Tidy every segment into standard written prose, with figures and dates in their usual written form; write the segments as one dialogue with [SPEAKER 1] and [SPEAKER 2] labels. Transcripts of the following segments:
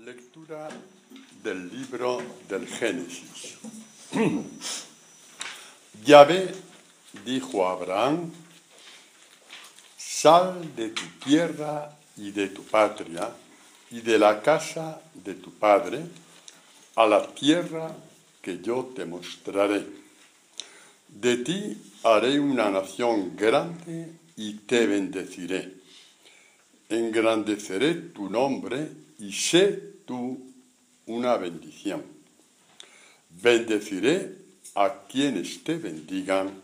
[SPEAKER 1] Lectura del libro del Génesis. Yahvé dijo a Abraham: sal de tu tierra y de tu patria y de la casa de tu padre a la tierra que yo te mostraré. De ti haré una nación grande y te bendeciré. Engrandeceré tu nombre y sé tú una bendición. Bendeciré a quienes te bendigan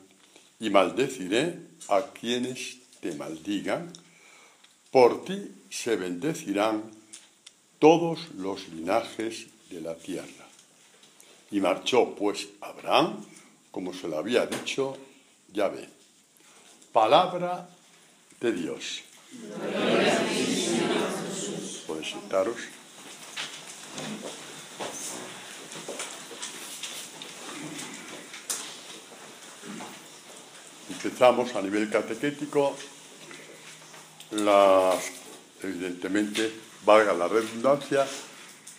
[SPEAKER 1] y maldeciré a quienes te maldigan. Por ti se bendecirán todos los linajes de la tierra. Y marchó pues Abraham, como se lo había dicho Yahvé. Palabra de Dios. Podéis sentaros. Empezamos a nivel catequético. Evidentemente, valga la redundancia,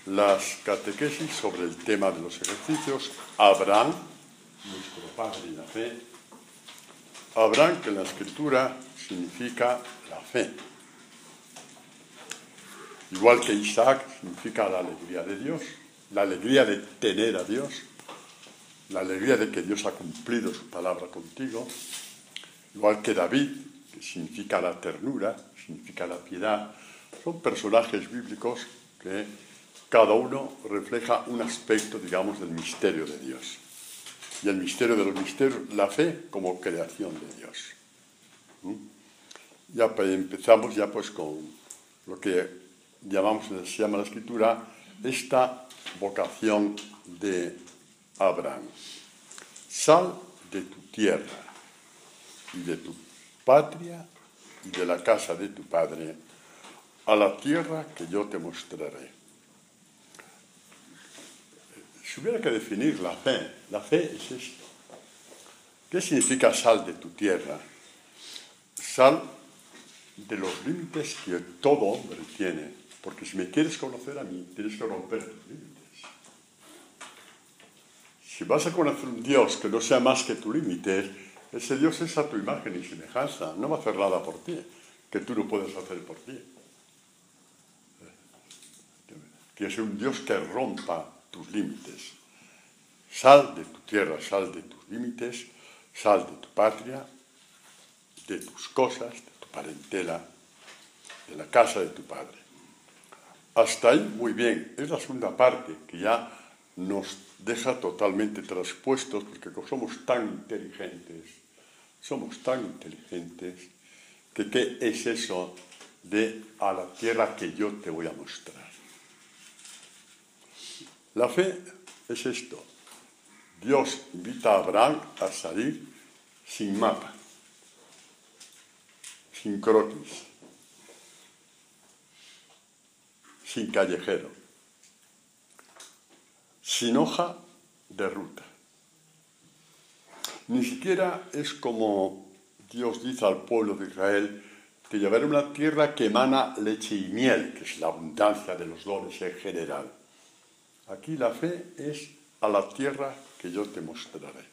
[SPEAKER 1] las catequesis sobre el tema de los ejercicios. Abraham, nuestro padre en la fe. Abraham, que en la escritura significa la fe. Igual que Isaac significa la alegría de Dios, la alegría de tener a Dios, la alegría de que Dios ha cumplido su palabra contigo. Igual que David, que significa la ternura, significa la piedad. Son personajes bíblicos que cada uno refleja un aspecto, digamos, del misterio de Dios. Y el misterio de los misterios, la fe como creación de Dios. Ya empezamos ya pues con lo que se llama la escritura, esta vocación de Abraham. Sal de tu tierra y de tu patria y de la casa de tu padre a la tierra que yo te mostraré. Si hubiera que definir la fe es esto. ¿Qué significa sal de tu tierra? Sal de los límites que todo hombre tiene. Porque si me quieres conocer a mí, tienes que romper tus límites. Si vas a conocer un Dios que no sea más que tus límites, ese Dios es a tu imagen y semejanza. No va a hacer nada por ti, que tú no puedes hacer por ti. Que es un Dios que rompa tus límites. Sal de tu tierra, sal de tus límites, sal de tu patria, de tus cosas, de tu parentela, de la casa de tu padre. Hasta ahí, muy bien. Es la segunda parte que ya nos deja totalmente traspuestos, porque somos tan inteligentes, que ¿qué es eso de a la tierra que yo te voy a mostrar? La fe es esto. Dios invita a Abraham a salir sin mapa, sin croquis, sin callejero, sin hoja de ruta. Ni siquiera es como Dios dice al pueblo de Israel: te llevaré a una tierra que emana leche y miel, que es la abundancia de los dones en general. Aquí la fe es a la tierra que yo te mostraré.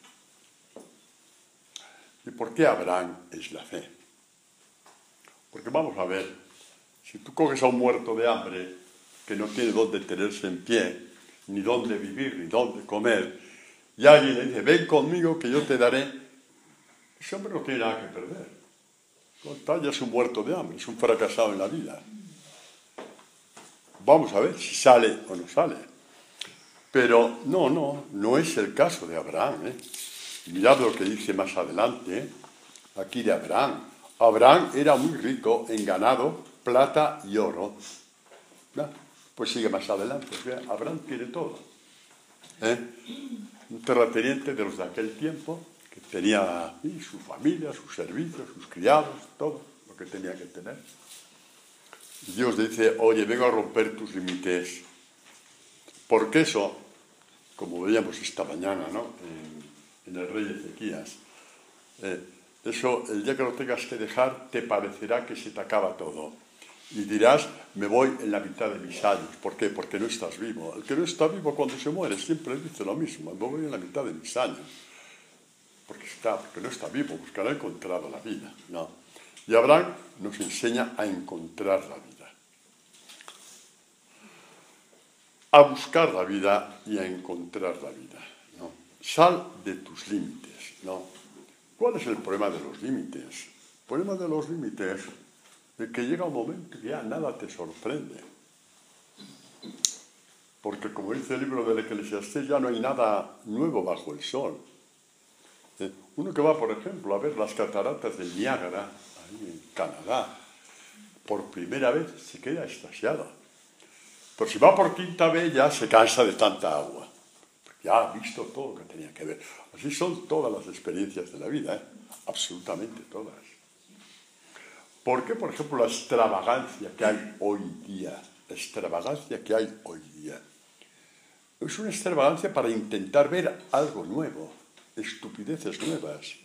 [SPEAKER 1] ¿Y por qué Abraham es la fe? Porque vamos a ver, si tú coges a un muerto de hambre que no tiene dónde tenerse en pie, ni dónde vivir, ni dónde comer, y alguien le dice: ven conmigo que yo te daré, ese hombre no tiene nada que perder. Ya es un muerto de hambre, es un fracasado en la vida. Vamos a ver si sale o no sale. Pero no es el caso de Abraham. Mirad lo que dice más adelante, aquí de Abraham. Abraham era muy rico en ganado, plata y oro. Pues sigue más adelante. Abraham tiene todo. Un terrateniente de los de aquel tiempo, que tenía su familia, sus servicios, sus criados, todo lo que tenía que tener. Y Dios dice: oye, vengo a romper tus límites. Porque eso, como veíamos esta mañana, en el rey Ezequías, eso, el día que lo tengas que dejar, te parecerá que se te acaba todo. Y dirás, me voy en la mitad de mis años. ¿Por qué? Porque no estás vivo. El que no está vivo cuando se muere siempre dice lo mismo. Me voy en la mitad de mis años. Porque no está vivo, porque no ha encontrado la vida. No. Y Abraham nos enseña a encontrar la vida. A buscar la vida y a encontrar la vida. ¿No? Sal de tus límites. ¿No? ¿Cuál es el problema de los límites? El problema de los límites es que llega un momento que ya nada te sorprende. Porque como dice el libro del Eclesiastés, ya no hay nada nuevo bajo el sol. Uno que va, por ejemplo, a ver las cataratas del Niágara, ahí en Canadá, por primera vez se queda extasiado. Pero si va por quinta vez ya se cansa de tanta agua. Ya ha visto todo lo que tenía que ver. Así son todas las experiencias de la vida, absolutamente todas. ¿Por qué, por ejemplo, la extravagancia que hay hoy día? La extravagancia que hay hoy día. Es una extravagancia para intentar ver algo nuevo, estupideces nuevas.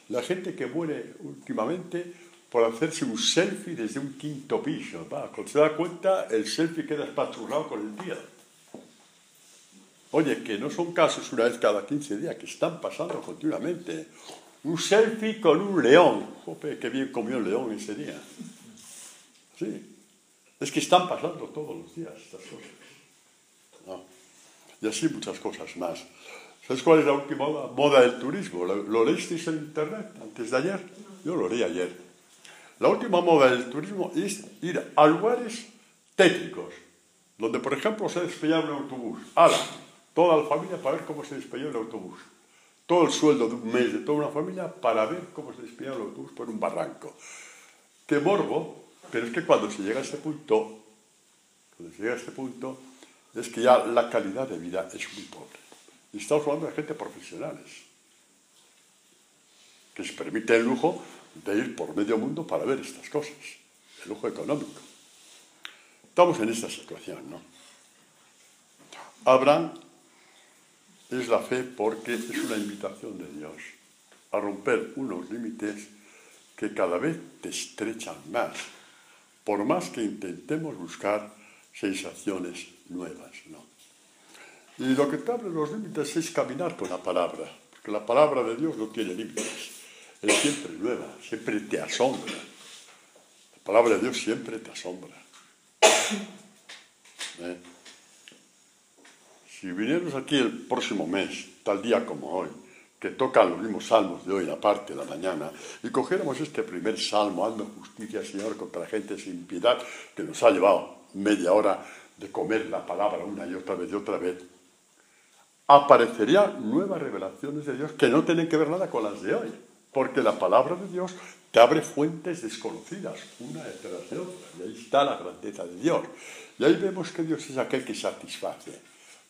[SPEAKER 1] La gente que muere últimamente por hacerse un selfie desde un quinto piso. Cuando se da cuenta, el selfie queda espachurrado con el día. Oye, que no son casos una vez cada 15 días, que están pasando continuamente. Un selfie con un león. ¡Jope, qué bien comió el león ese día! Sí. Es que están pasando todos los días estas cosas. ¿No? Y así muchas cosas más. ¿Sabes cuál es la última moda del turismo? ¿Lo leísteis en internet antes de ayer? Yo lo leí ayer. La última moda del turismo es ir a lugares tétricos, donde, por ejemplo, se despella un autobús. ¡Hala! Toda la familia para ver cómo se despelló el autobús. Todo el sueldo de un mes de toda una familia para ver cómo se despelló el autobús por un barranco. ¡Qué morbo! Pero es que cuando se llega a este punto, es que ya la calidad de vida es muy pobre. Y estamos hablando de gente profesionales, que se permite el lujo de ir por medio mundo para ver estas cosas, el lujo económico. Estamos en esta situación, ¿no? Abraham es la fe porque es una invitación de Dios a romper unos límites que cada vez te estrechan más, por más que intentemos buscar sensaciones nuevas, ¿no? Y lo que te abre los límites es caminar con la palabra, porque la palabra de Dios no tiene límites, es siempre nueva, siempre te asombra. La palabra de Dios siempre te asombra. Si vinieros aquí el próximo mes, tal día como hoy, que tocan los mismos salmos de hoy, la parte de la mañana, y cogiéramos este primer salmo, hazme justicia, Señor, contra la gente sin piedad, que nos ha llevado media hora de comer la palabra una y otra vez, aparecerían nuevas revelaciones de Dios que no tienen que ver nada con las de hoy, porque la palabra de Dios te abre fuentes desconocidas, una detrás de otra, y ahí está la grandeza de Dios. Y ahí vemos que Dios es aquel que satisface,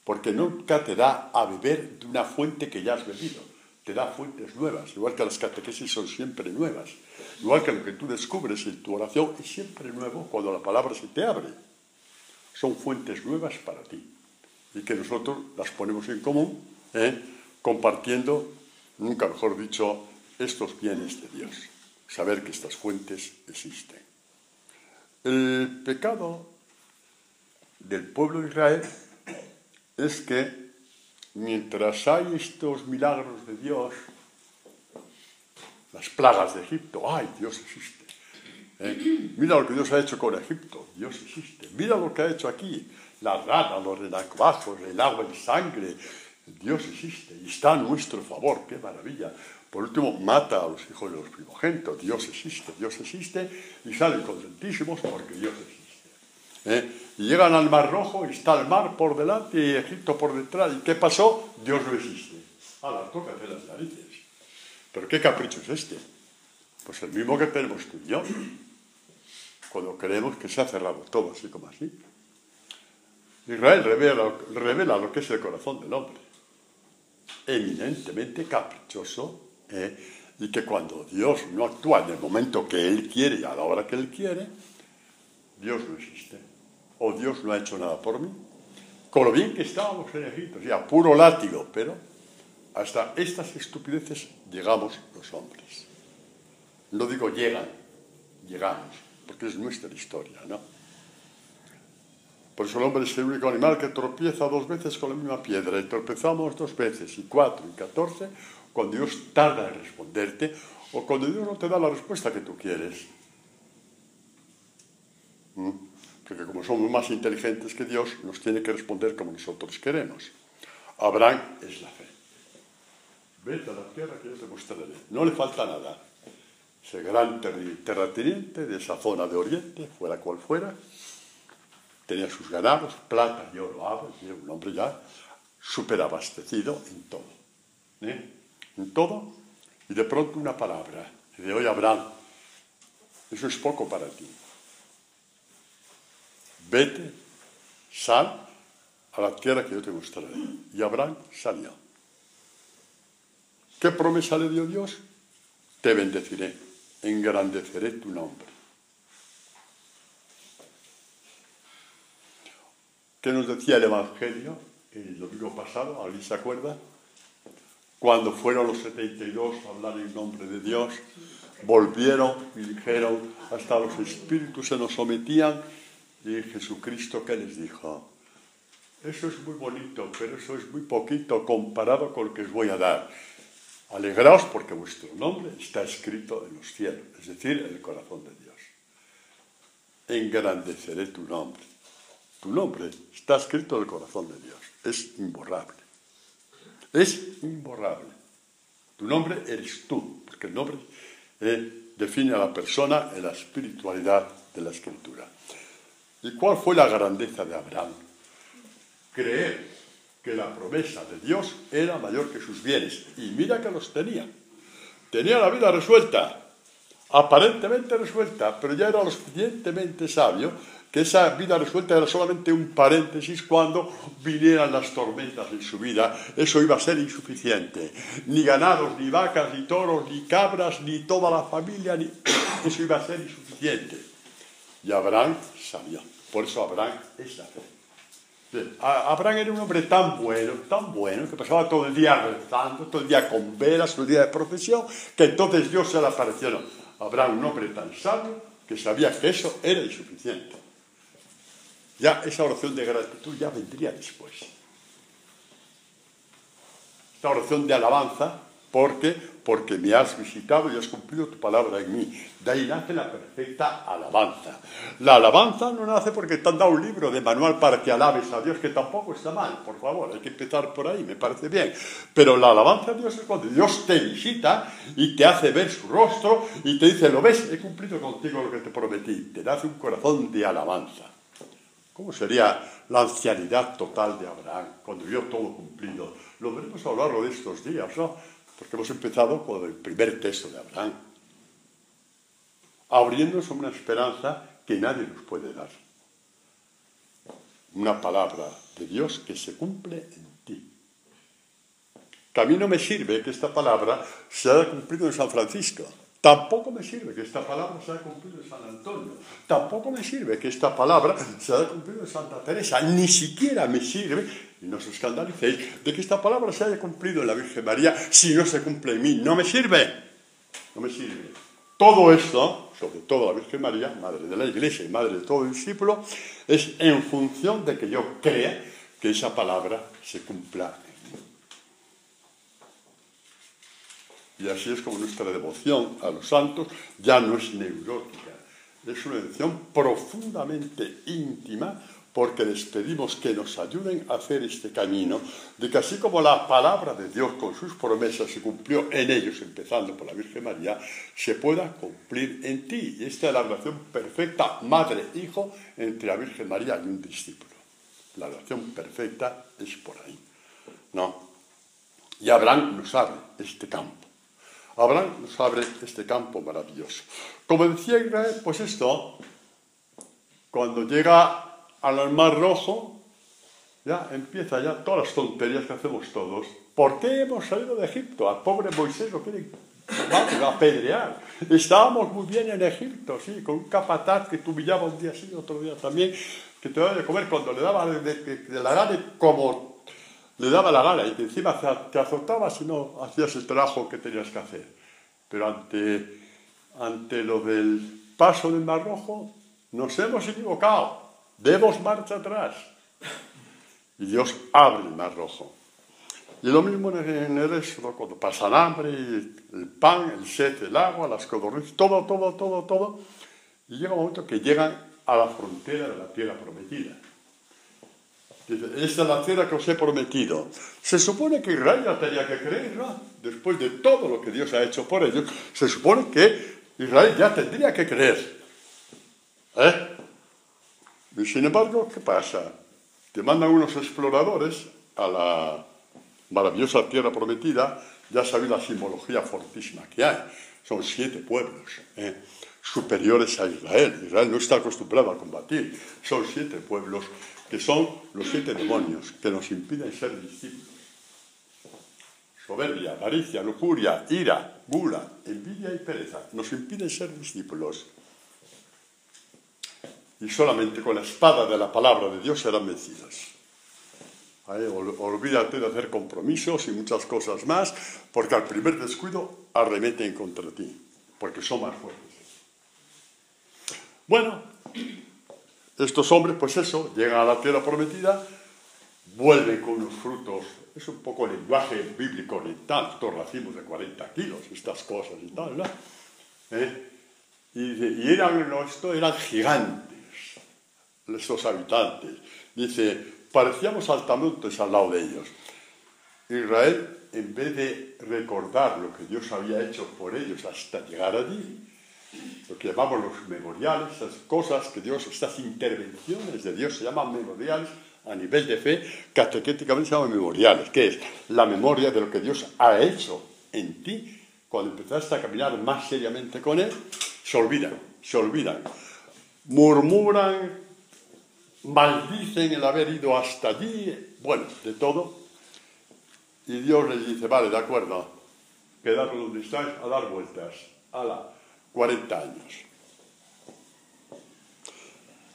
[SPEAKER 1] porque nunca te da a beber de una fuente que ya has bebido, te da fuentes nuevas, igual que las catequesis son siempre nuevas, igual que lo que tú descubres en tu oración es siempre nuevo cuando la palabra se te abre. Son fuentes nuevas para ti, y que nosotros las ponemos en común, compartiendo, nunca mejor dicho, estos bienes de Dios, saber que estas fuentes existen. El pecado del pueblo de Israel es que mientras hay estos milagros de Dios, las plagas de Egipto, ¡ay, Dios existe! Mira lo que Dios ha hecho con Egipto, Dios existe. Mira lo que ha hecho aquí, la rana, los renacuajos, el agua y sangre, Dios existe y está a nuestro favor, qué maravilla. Por último, mata a los hijos de los primogénitos, Dios existe y salen contentísimos porque Dios existe. Y llegan al Mar Rojo y está el mar por delante y Egipto por detrás. ¿Y qué pasó? Dios no existe. ¡Hala, tócate las narices! ¿Pero qué capricho es este? Pues el mismo que tenemos tú y yo, cuando creemos que se ha cerrado todo así como así. Israel revela lo que es el corazón del hombre, eminentemente caprichoso, y que cuando Dios no actúa en el momento que Él quiere y a la hora que Él quiere, Dios no existe, o Dios no ha hecho nada por mí. Con lo bien que estábamos en Egipto, a puro látigo, pero hasta estas estupideces llegamos los hombres. No digo llegamos, porque es nuestra historia, ¿no? Por eso el hombre es el único animal que tropieza 2 veces con la misma piedra, y tropezamos 2 veces, y 4, y 14, cuando Dios tarda en responderte, o cuando Dios no te da la respuesta que tú quieres. Porque como somos más inteligentes que Dios, nos tiene que responder como nosotros queremos. Abraham es la fe. Vete a la tierra que yo te mostraré. No le falta nada. Ese gran terrateniente de esa zona de Oriente, fuera cual fuera, tenía sus ganados, plata y oro, y era un hombre ya superabastecido en todo. En todo, y de pronto una palabra. Y de hoy, Abraham, eso es poco para ti. Vete, sal a la tierra que yo te mostraré. Y Abraham salió. ¿Qué promesa le dio Dios? Te bendeciré, engrandeceré tu nombre. ¿Qué nos decía el Evangelio el domingo pasado? ¿Alguien se acuerda? Cuando fueron los 72 a hablar en nombre de Dios, volvieron y dijeron, hasta los espíritus se nos sometían, y Jesucristo, ¿qué les dijo? Eso es muy bonito, pero eso es muy poquito comparado con lo que os voy a dar. Alegraos porque vuestro nombre está escrito en los cielos, es decir, en el corazón de Dios. Engrandeceré tu nombre. Tu nombre está escrito en el corazón de Dios. Es imborrable. Es imborrable. Tu nombre eres tú, porque el nombre define a la persona en la espiritualidad de la Escritura. ¿Y cuál fue la grandeza de Abraham? Creer que la promesa de Dios era mayor que sus bienes. Y mira que los tenía. Tenía la vida resuelta, aparentemente resuelta, pero ya era lo suficientemente sabio que esa vida resuelta era solamente un paréntesis cuando vinieran las tormentas en su vida. Eso iba a ser insuficiente. Ni ganados, ni vacas, ni toros, ni cabras, ni toda la familia, eso iba a ser insuficiente. Y Abraham salió. Por eso Abraham es la fe. Abraham era un hombre tan bueno, que pasaba todo el día rezando, todo el día con velas, todo el día de procesión, que entonces Dios se le apareció. No. Abraham, un hombre tan sabio, que sabía que eso era insuficiente. Ya esa oración de gratitud ya vendría después. Esta oración de alabanza, porque me has visitado y has cumplido tu palabra en mí. De ahí nace la perfecta alabanza. La alabanza no nace porque te han dado un libro de manual para que alabes a Dios, que tampoco está mal, por favor, hay que empezar por ahí, me parece bien. Pero la alabanza a Dios es cuando Dios te visita y te hace ver su rostro y te dice, ¿lo ves? He cumplido contigo lo que te prometí. Te nace un corazón de alabanza. ¿Cómo sería la ancianidad total de Abraham cuando vio todo cumplido? Lo veremos a lo largo de estos días, ¿no? Porque hemos empezado con el primer texto de Abraham, abriéndonos una esperanza que nadie nos puede dar. Una palabra de Dios que se cumple en ti. Que a mí no me sirve que esta palabra se haya cumplido en San Francisco. Tampoco me sirve que esta palabra se haya cumplido en San Antonio. Tampoco me sirve que esta palabra se haya cumplido en Santa Teresa. Ni siquiera me sirve, y no os escandalicéis, de que esta palabra se haya cumplido en la Virgen María si no se cumple en mí. No me sirve. No me sirve. Todo esto, sobre todo la Virgen María, madre de la Iglesia y madre de todo discípulo, es en función de que yo crea que esa palabra se cumpla. Y así es como nuestra devoción a los santos ya no es neurótica, es una devoción profundamente íntima, porque les pedimos que nos ayuden a hacer este camino, de que así como la palabra de Dios con sus promesas se cumplió en ellos, empezando por la Virgen María, se pueda cumplir en ti. Y esta es la relación perfecta, madre-hijo, entre la Virgen María y un discípulo. La relación perfecta es por ahí, ¿no? Y Abraham nos abre este campo. Abraham nos abre este campo maravilloso. Como decía Israel, pues esto, cuando llega al Mar Rojo, ya empieza ya todas las tonterías que hacemos todos. ¿Por qué hemos salido de Egipto? Al pobre Moisés lo quieren apedrear. Estábamos muy bien en Egipto, sí, con un capataz que te humillaba un día sí, otro día también, que te daba de comer cuando le daba de la gana como le daba la gana y que encima te azotaba si no hacías el trabajo que tenías que hacer. Pero ante lo del paso del Mar Rojo, nos hemos equivocado, demos marcha atrás. Y Dios abre el Mar Rojo. Y lo mismo en el Éxodo, cuando pasan hambre, el pan, el sed, el agua, las codornices, todo. Y llega un momento que llegan a la frontera de la tierra prometida. Dice, esta es la tierra que os he prometido. Se supone que Israel ya tenía que creer, ¿no? Después de todo lo que Dios ha hecho por ellos, se supone que Israel ya tendría que creer. Y sin embargo, ¿qué pasa? Te mandan unos exploradores a la maravillosa tierra prometida. Ya sabéis la simbología fortísima que hay. Son 7 pueblos superiores a Israel. Israel no está acostumbrado a combatir. Son 7 pueblos que son los 7 demonios que nos impiden ser discípulos. Soberbia, avaricia, lujuria, ira, gula, envidia y pereza nos impiden ser discípulos. Y solamente con la espada de la palabra de Dios serán vencidos. Olvídate de hacer compromisos y muchas cosas más, porque al primer descuido arremeten contra ti, porque son más fuertes. Bueno, estos hombres, pues eso, llegan a la tierra prometida, vuelven con unos frutos, es un poco el lenguaje bíblico oriental, estos racimos de 40 kilos, estas cosas y tal, ¿no? Y eran gigantes, estos habitantes. Dice, parecíamos saltamontes al lado de ellos. Israel, en vez de recordar lo que Dios había hecho por ellos hasta llegar allí, lo que llamamos los memoriales, esas cosas que Dios, estas intervenciones de Dios se llaman memoriales a nivel de fe, catequéticamente se llaman memoriales, que es la memoria de lo que Dios ha hecho en ti cuando empezaste a caminar más seriamente con Él. Se olvidan, murmuran, maldicen el haber ido hasta allí, bueno, de todo. Y Dios les dice, vale, de acuerdo, quedaros donde estáis a dar vueltas. 40 años.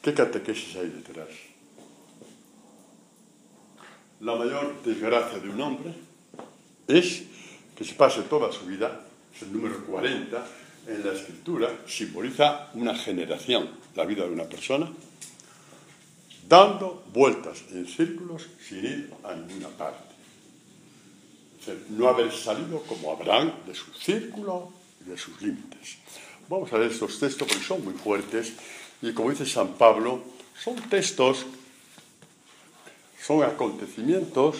[SPEAKER 1] ¿Qué catequesis hay detrás? La mayor desgracia de un hombre es que se pase toda su vida, es el número 40 en la Escritura, simboliza una generación, la vida de una persona, dando vueltas en círculos sin ir a ninguna parte. Es decir, no haber salido como Abraham de su círculo y de sus límites. Vamos a leer estos textos porque son muy fuertes y, como dice San Pablo, son textos, son acontecimientos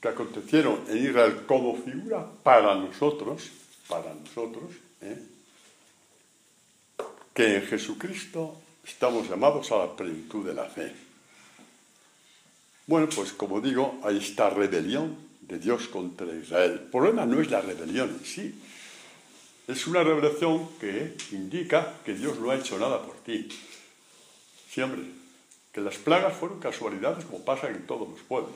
[SPEAKER 1] que acontecieron en Israel como figura para nosotros, que en Jesucristo estamos llamados a la plenitud de la fe. Bueno, pues como digo, hay esta rebelión de Dios contra Israel. El problema no es la rebelión en sí. Es una revelación que indica que Dios no ha hecho nada por ti. Sí, hombre, que las plagas fueron casualidades como pasa en todos los pueblos.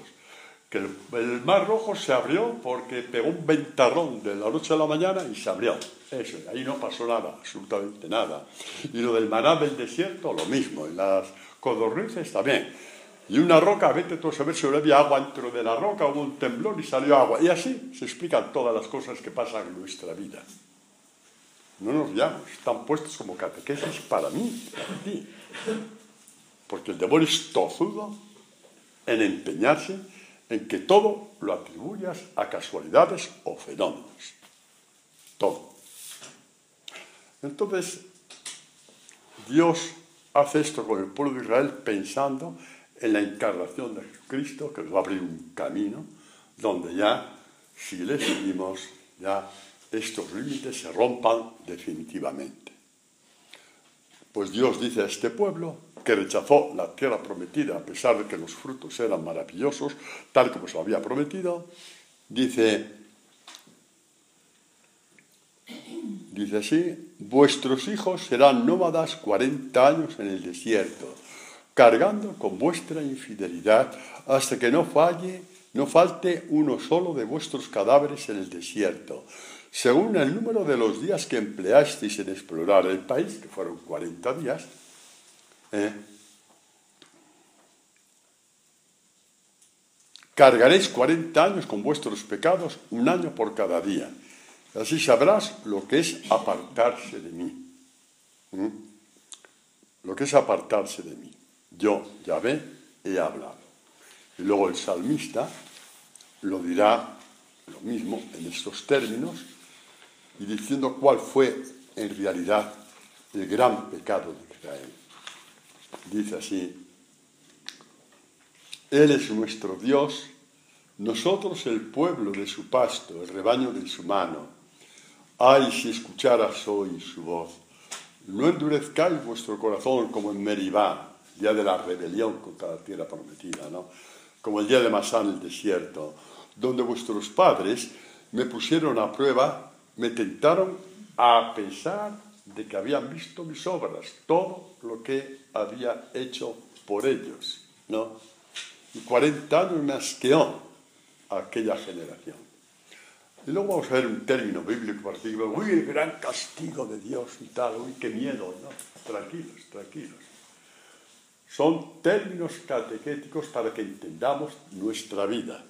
[SPEAKER 1] Que el Mar Rojo se abrió porque pegó un ventarrón de la noche a la mañana y se abrió. Eso, ahí no pasó nada, absolutamente nada. Y lo del maná del desierto, lo mismo. En las codornices también. Y una roca, vete tú a saber si había agua dentro de la roca, hubo un temblor y salió agua. Y así se explican todas las cosas que pasan en nuestra vida. No nos llaman, están puestos como catequesis para mí, para ti. Porque el demonio es tozudo en empeñarse en que todo lo atribuyas a casualidades o fenómenos. Todo. Entonces, Dios hace esto con el pueblo de Israel pensando en la encarnación de Jesucristo, que nos va a abrir un camino donde ya, si le seguimos, ya estos límites se rompan definitivamente. Pues Dios dice a este pueblo que rechazó la tierra prometida a pesar de que los frutos eran maravillosos, tal como se lo había prometido, dice así, vuestros hijos serán nómadas 40 años en el desierto, cargando con vuestra infidelidad hasta que no falte uno solo de vuestros cadáveres en el desierto, según el número de los días que empleasteis en explorar el país, que fueron 40 días, cargaréis 40 años con vuestros pecados, un año por cada día. Así sabrás lo que es apartarse de mí. Lo que es apartarse de mí. Yo, Yahvé, he hablado. Y luego el salmista lo dirá lo mismo en estos términos y diciendo cuál fue en realidad el gran pecado de Israel. Dice así: Él es nuestro Dios, nosotros el pueblo de su pasto, el rebaño de su mano. Ay, si escucharas hoy su voz. No endurezcáis vuestro corazón como en Meribá, día de la rebelión contra la tierra prometida, ¿no? Como el día de Masá en el desierto, donde vuestros padres me pusieron a prueba, me tentaron a pesar de que habían visto mis obras, todo lo que había hecho por ellos, ¿no? Y 40 años me asqueó aquella generación. Y luego vamos a ver un término bíblico particular: uy, el gran castigo de Dios y tal, uy, qué miedo, ¿no? Tranquilos, tranquilos. Son términos catequéticos para que entendamos nuestra vida.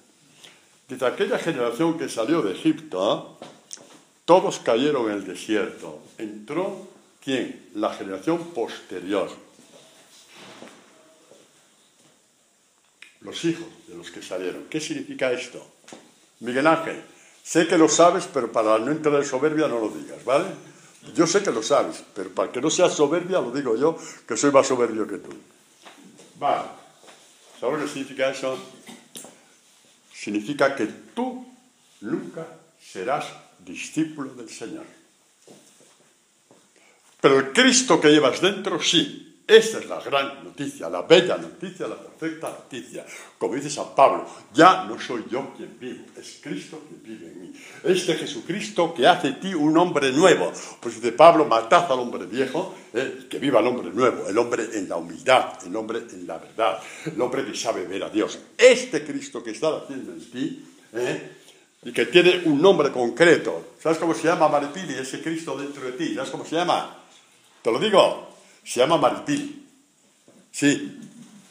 [SPEAKER 1] Desde aquella generación que salió de Egipto, todos cayeron en el desierto. Entró, ¿quién? La generación posterior. Los hijos de los que salieron. ¿Qué significa esto? Miguel Ángel, sé que lo sabes, pero para no entrar en soberbia no lo digas, ¿vale? Yo sé que lo sabes, pero para que no seas soberbia lo digo yo, que soy más soberbio que tú. Vale. ¿Sabes lo que significa eso? Significa que tú nunca serás discípulo del Señor. Pero el Cristo que llevas dentro, sí. Esa es la gran noticia, la bella noticia, la perfecta noticia. Como dice San Pablo, ya no soy yo quien vivo, es Cristo quien vive en mí. Este Jesucristo que hace de ti un hombre nuevo. Pues dice Pablo, matad al hombre viejo, que viva el hombre nuevo, el hombre en la humildad, el hombre en la verdad, el hombre que sabe ver a Dios. Este Cristo que está haciendo en ti, y que tiene un nombre concreto. ¿Sabes cómo se llama, Maripili, ese Cristo dentro de ti? ¿Sabes cómo se llama? Te lo digo. Se llama Maripili, sí,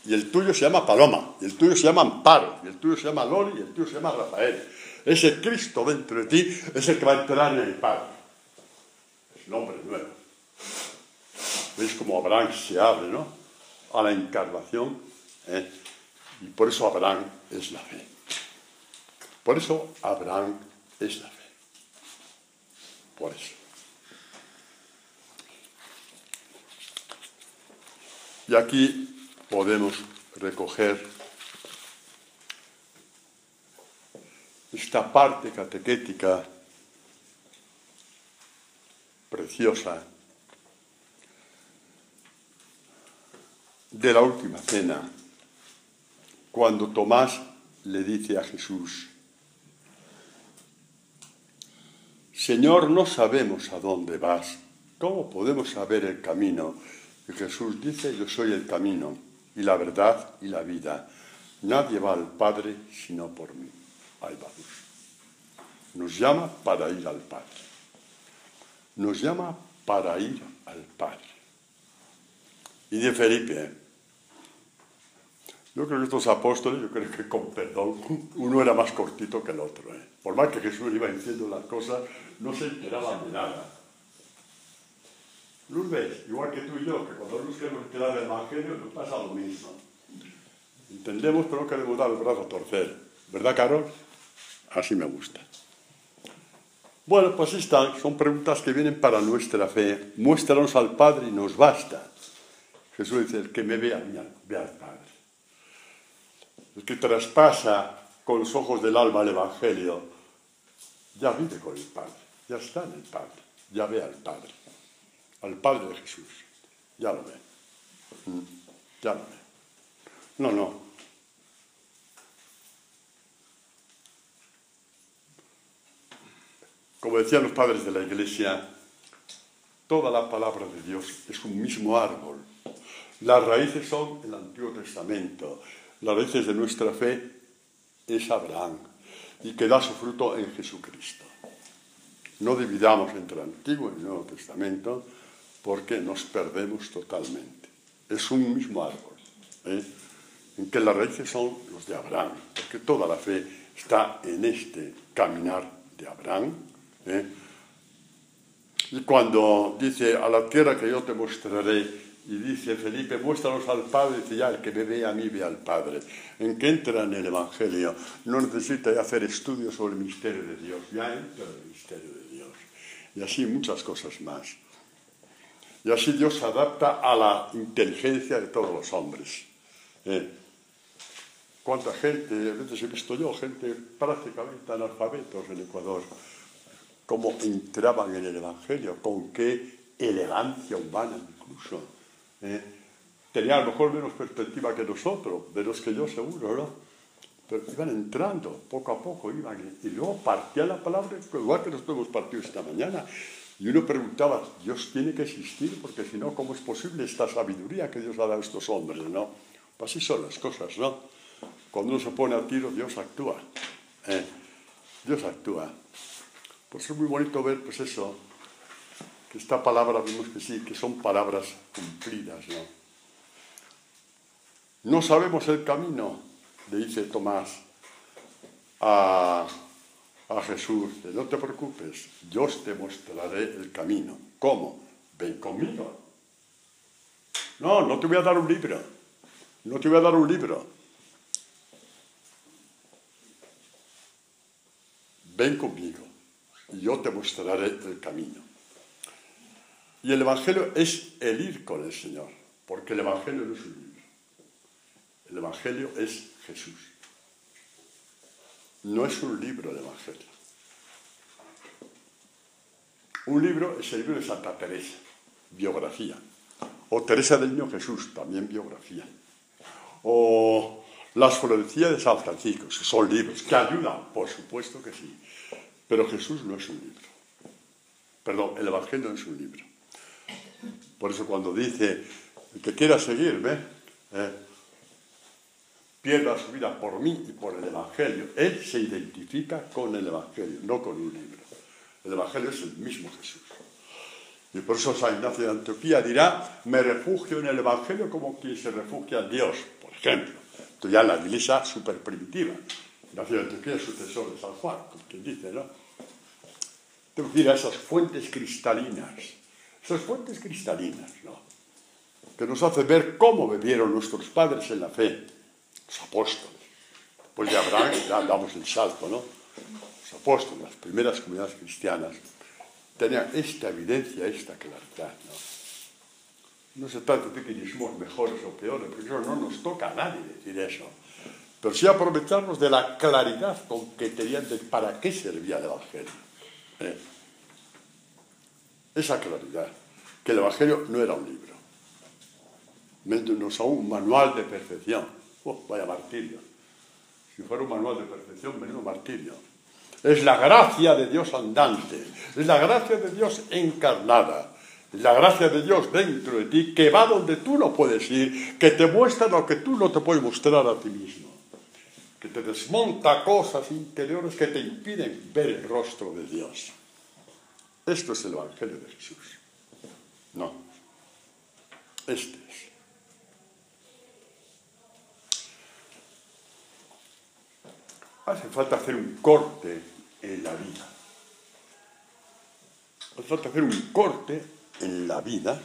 [SPEAKER 1] y el tuyo se llama Paloma, y el tuyo se llama Amparo, y el tuyo se llama Loli, y el tuyo se llama Rafael. Ese Cristo dentro de ti es el que va a entrar en el Padre. Es el hombre nuevo. ¿Veis cómo Abraham se abre, ¿no?, a la encarnación? Y por eso Abraham es la fe. Por eso Abraham es la fe. Por eso. Y aquí podemos recoger esta parte catequética preciosa de la última cena, cuando Tomás le dice a Jesús: Señor, no sabemos a dónde vas, ¿cómo podemos saber el camino? Y Jesús dice: yo soy el camino y la verdad y la vida. Nadie va al Padre sino por mí. Ahí vamos. Nos llama para ir al Padre. Nos llama para ir al Padre. Y de Felipe, yo creo que estos apóstoles, yo creo que con perdón, uno era más cortito que el otro. Por más que Jesús iba diciendo las cosas, no se enteraban de nada. Lourdes, igual que tú y yo, que cuando nos queremos enterar del Evangelio nos pasa lo mismo. Entendemos, pero no queremos dar el brazo a torcer. ¿Verdad, Carol? Así me gusta. Bueno, pues estas son preguntas que vienen para nuestra fe. Muéstranos al Padre y nos basta. Jesús dice: el que me ve a mí, ve al Padre. El que traspasa con los ojos del alma el Evangelio, ya vive con el Padre, ya está en el Padre, ya ve al Padre. Al Padre de Jesús, ya lo ve, ya lo ve. No. Como decían los padres de la Iglesia, toda la palabra de Dios es un mismo árbol. Las raíces son el Antiguo Testamento, las raíces de nuestra fe es Abraham, y que da su fruto en Jesucristo. No dividamos entre el Antiguo y el Nuevo Testamento, porque nos perdemos totalmente. Es un mismo árbol, en que las raíces son los de Abraham, porque toda la fe está en este caminar de Abraham, Y cuando dice, a la tierra que yo te mostraré, y dice Felipe, muéstranos al Padre, dice, ya, el que me ve a mí ve al Padre. En que entra en el Evangelio, no necesita hacer estudios sobre el misterio de Dios, ya entra en el misterio de Dios. Y así muchas cosas más. Y así Dios se adapta a la inteligencia de todos los hombres. ¿Cuánta gente, a veces he visto yo, gente prácticamente analfabetos en Ecuador, cómo entraban en el Evangelio, con qué elegancia humana incluso. Tenían a lo mejor menos perspectiva que nosotros, de los que yo seguro, ¿no? Pero iban entrando, poco a poco iban, y luego partían la palabra, igual que nosotros hemos partido esta mañana. Y uno preguntaba, Dios tiene que existir, porque si no, ¿cómo es posible esta sabiduría que Dios ha dado a estos hombres, no? Pues así son las cosas, ¿no? Cuando uno se pone a tiro, Dios actúa. Dios actúa. Pues es muy bonito ver, pues eso, que esta palabra, vemos que sí, que son palabras cumplidas, ¿no? No sabemos el camino, le dice Tomás a Jesús, no te preocupes, yo te mostraré el camino. ¿Cómo? Ven conmigo. No te voy a dar un libro. No te voy a dar un libro. Ven conmigo y yo te mostraré el camino. Y el Evangelio es el ir con el Señor, porque el Evangelio no es un libro. El Evangelio es Jesús. No es un libro el Evangelio. Un libro es el libro de Santa Teresa, biografía. O Teresa del Niño Jesús, también biografía. O Las Florecillas de San Francisco, que son libros que ayudan, por supuesto que sí. Pero Jesús no es un libro. Perdón, el Evangelio no es un libro. Por eso cuando dice, el que quiera seguirme, pierda su vida por mí y por el Evangelio. Él se identifica con el Evangelio, no con un libro. El Evangelio es el mismo Jesús. Y por eso San Ignacio de Antioquía dirá, me refugio en el Evangelio como quien se refugia en Dios, por ejemplo. Esto ya en la iglesia súper primitiva. Ignacio de Antioquía es sucesor de San Juan, como quien dice, ¿no? Tengo que ir a esas fuentes cristalinas. Esas fuentes cristalinas, ¿no? Que nos hace ver cómo bebieron nuestros padres en la fe. Los apóstoles. Después de Abraham ya damos el salto, ¿no? Los apóstoles, las primeras comunidades cristianas, tenían esta evidencia, esta claridad, ¿no? No se trata de que somos mejores o peores, porque eso no nos toca a nadie decir eso. Pero sí aprovecharnos de la claridad con que tenían de para qué servía el Evangelio. Esa claridad, que el Evangelio no era un libro, menos aún un manual de perfección. Vaya martirio. Si fuera un manual de perfección, menudo martirio. Es la gracia de Dios andante, es la gracia de Dios encarnada, es la gracia de Dios dentro de ti, que va donde tú no puedes ir, que te muestra lo que tú no te puedes mostrar a ti mismo, que te desmonta cosas interiores que te impiden ver el rostro de Dios. Esto es el Evangelio de Jesús. No. Este es. Hace falta hacer un corte en la vida. Hace falta hacer un corte en la vida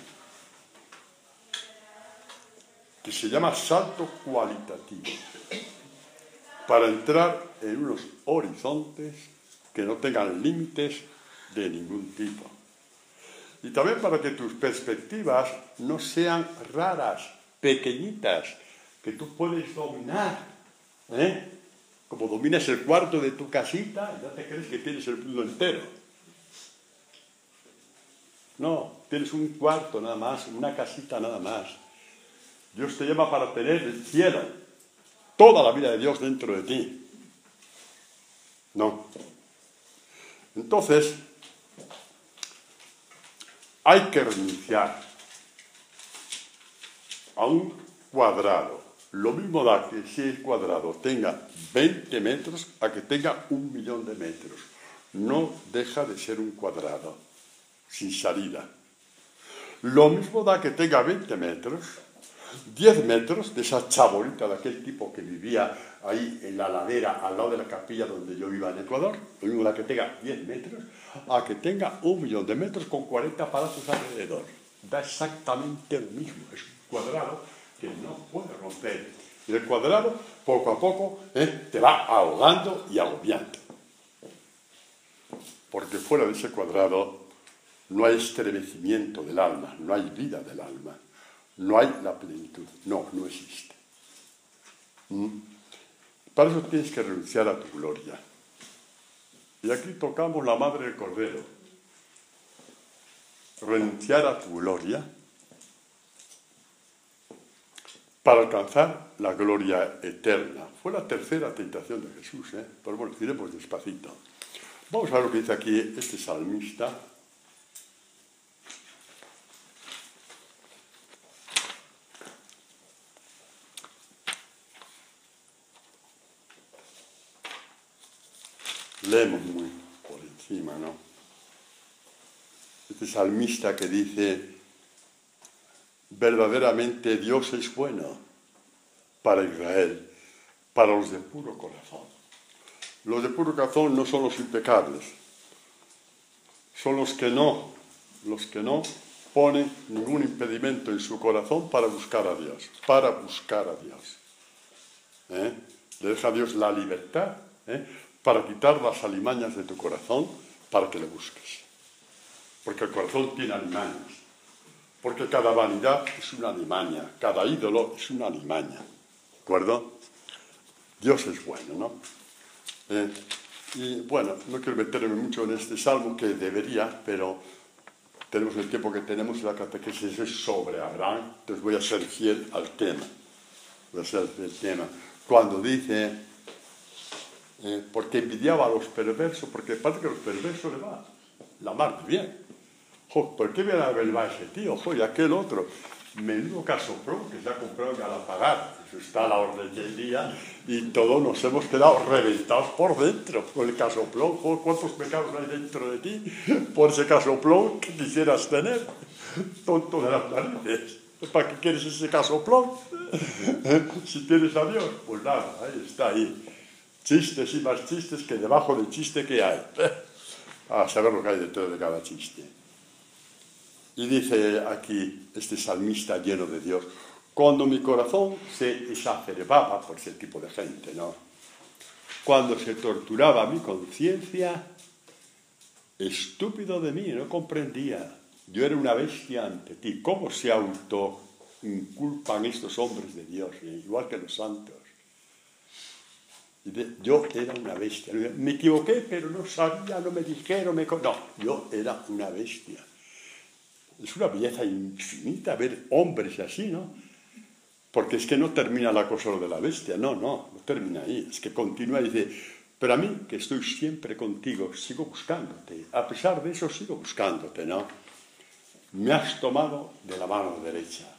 [SPEAKER 1] que se llama salto cualitativo, para entrar en unos horizontes que no tengan límites de ningún tipo. Y también para que tus perspectivas no sean raras, pequeñitas, que tú puedes dominar, como dominas el cuarto de tu casita, ya te crees que tienes el mundo entero. No, tienes un cuarto nada más, una casita nada más. Dios te llama para tener el cielo, toda la vida de Dios dentro de ti. No. Entonces, hay que renunciar a un cuadrado. Lo mismo da que si el cuadrado tenga 20 metros a que tenga 1.000.000 de metros. No deja de ser un cuadrado, sin salida. Lo mismo da que tenga 20 metros, 10 metros de esa chabolita de aquel tipo que vivía ahí en la ladera, al lado de la capilla donde yo iba en Ecuador, una que tenga 10 metros, a que tenga 1 millón de metros con 40 aparatos alrededor. Da exactamente lo mismo, es un cuadrado que no puede romper. Y el cuadrado, poco a poco, te va ahogando y agobiando. Porque fuera de ese cuadrado no hay estremecimiento del alma, no hay vida del alma, no hay la plenitud, no existe. Para eso tienes que renunciar a tu gloria. Y aquí tocamos la madre del Cordero. Renunciar a tu gloria para alcanzar la gloria eterna. Fue la tercera tentación de Jesús, pero bueno, iremos despacito. Vamos a ver lo que dice aquí este salmista. Leemos muy por encima, ¿no? Este salmista que dice, verdaderamente Dios es bueno para Israel, para los de puro corazón. Los de puro corazón no son los impecables, son los que no ponen ningún impedimento en su corazón para buscar a Dios, Le deja a Dios la libertad, para quitar las alimañas de tu corazón, para que le busques. Porque el corazón tiene alimañas. Porque cada vanidad es una alimaña, cada ídolo es una alimaña. ¿De acuerdo? Dios es bueno, ¿no? Y bueno, no quiero meterme mucho en este salmo, que debería, pero tenemos el tiempo que tenemos y la catequesis es sobre Abraham, entonces voy a ser fiel al tema. Cuando dice... porque envidiaba a los perversos, porque parece que a los perversos le va la mar de bien. ¿Por qué viene a ver ese tío? Y aquel otro. Menudo casoplón que se ha comprado ya al pagar. Eso está a la orden del día y todos nos hemos quedado reventados por dentro con el casoplón. ¿Cuántos pecados hay dentro de ti por ese casoplón que quisieras tener? Tonto de las narices. ¿Para qué quieres ese casoplón? Si tienes a Dios, pues nada, ahí está, ahí. Chistes y más chistes que debajo del chiste que hay. A saber lo que hay dentro de cada chiste. Y dice aquí este salmista lleno de Dios, cuando mi corazón se exacerbaba por ese tipo de gente, ¿no? Cuando se torturaba mi conciencia, estúpido de mí, no comprendía. Yo era una bestia ante ti. ¿Cómo se autoinculpan estos hombres de Dios? Igual que los santos. Yo era una bestia. Me equivoqué, pero no sabía, no me dijeron. No, yo era una bestia. Es una belleza infinita ver hombres así, ¿no? Porque es que no termina la cosa de la bestia, no termina ahí. Es que continúa y dice, pero a mí, que estoy siempre contigo, sigo buscándote. A pesar de eso, sigo buscándote, ¿no? Me has tomado de la mano derecha.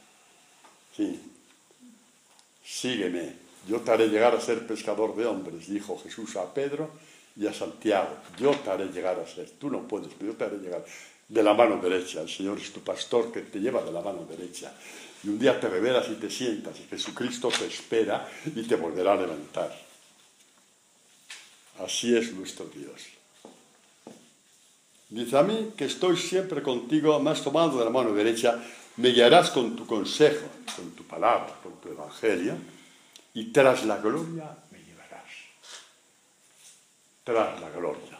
[SPEAKER 1] Sí. Sígueme. Yo te haré llegar a ser pescador de hombres, dijo Jesús a Pedro y a Santiago. Yo te haré llegar a ser. Tú no puedes, pero yo te haré llegar de la mano derecha. El Señor es tu pastor que te lleva de la mano derecha. Y un día te revelas y te sientas y Jesucristo te espera y te volverá a levantar. Así es nuestro Dios. Dice, a mí que estoy siempre contigo, me has tomado de la mano derecha, me guiarás con tu consejo, con tu palabra, con tu evangelio, y tras la gloria me llevarás. Tras la gloria.